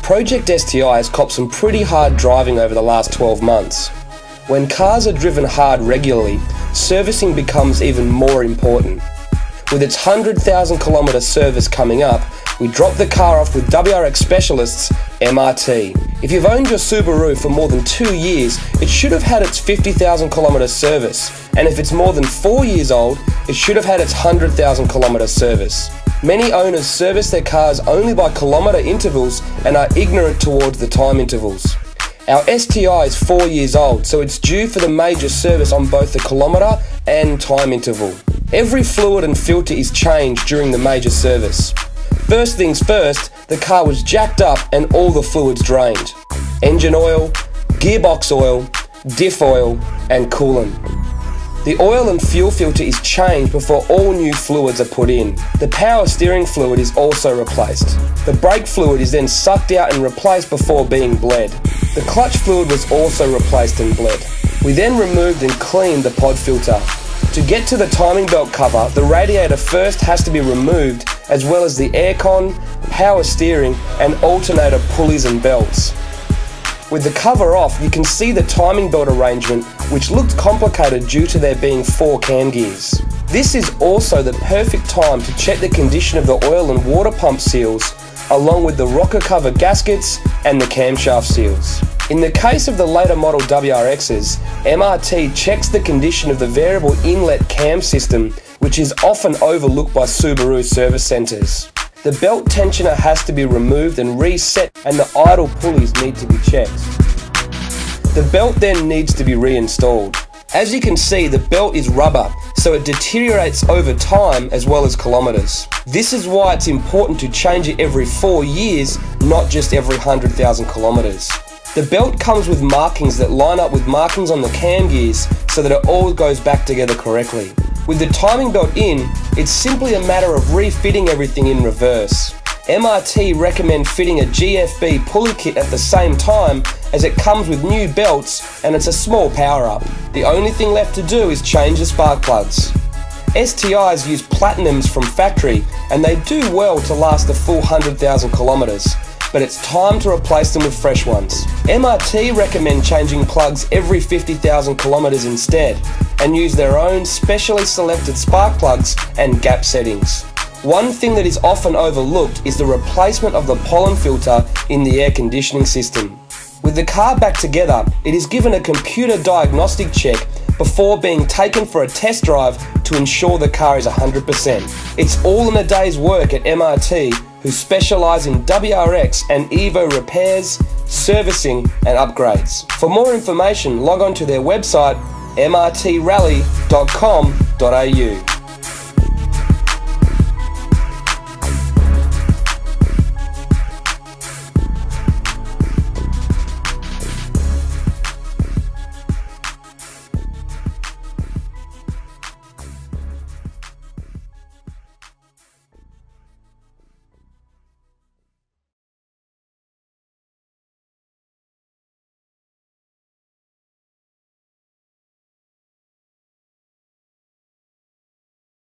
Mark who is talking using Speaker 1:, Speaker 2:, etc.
Speaker 1: Project STi has copped some pretty hard driving over the last 12 months. When cars are driven hard regularly, servicing becomes even more important. With its 100,000 kilometre service coming up, we drop the car off with WRX specialists MRT. If you've owned your Subaru for more than 2 years, it should have had its 50,000 kilometre service. And if it's more than 4 years old, it should have had its 100,000 kilometre service. Many owners service their cars only by kilometre intervals and are ignorant towards the time intervals. Our STi is 4 years old, so it's due for the major service on both the kilometre and time interval. Every fluid and filter is changed during the major service. First things first, the car was jacked up and all the fluids drained. Engine oil, gearbox oil, diff oil and coolant. The oil and fuel filter is changed before all new fluids are put in. The power steering fluid is also replaced. The brake fluid is then sucked out and replaced before being bled. The clutch fluid was also replaced and bled. We then removed and cleaned the pod filter. To get to the timing belt cover, the radiator first has to be removed, as well as the aircon, power steering and alternator pulleys and belts. With the cover off, you can see the timing belt arrangement, which looked complicated due to there being 4 cam gears. This is also the perfect time to check the condition of the oil and water pump seals, along with the rocker cover gaskets and the camshaft seals. In the case of the later model WRXs, MRT checks the condition of the variable inlet cam system, which is often overlooked by Subaru service centres. The belt tensioner has to be removed and reset, and the idle pulleys need to be checked. The belt then needs to be reinstalled. As you can see, the belt is rubber, so it deteriorates over time as well as kilometres. This is why it's important to change it every 4 years, not just every 100,000 kilometres. The belt comes with markings that line up with markings on the cam gears so that it all goes back together correctly. With the timing belt in, it's simply a matter of refitting everything in reverse. MRT recommend fitting a GFB pulley kit at the same time, as it comes with new belts and it's a small power up. The only thing left to do is change the spark plugs. STIs use platinums from factory and they do well to last the full 100,000 kilometres, but it's time to replace them with fresh ones. MRT recommend changing plugs every 50,000 kilometres instead, and use their own specially selected spark plugs and gap settings. One thing that is often overlooked is the replacement of the pollen filter in the air conditioning system. With the car back together, it is given a computer diagnostic check before being taken for a test drive to ensure the car is 100%. It's all in a day's work at MRT, who specialise in WRX and Evo repairs, servicing and upgrades. For more information, log on to their website mrtrally.com.au.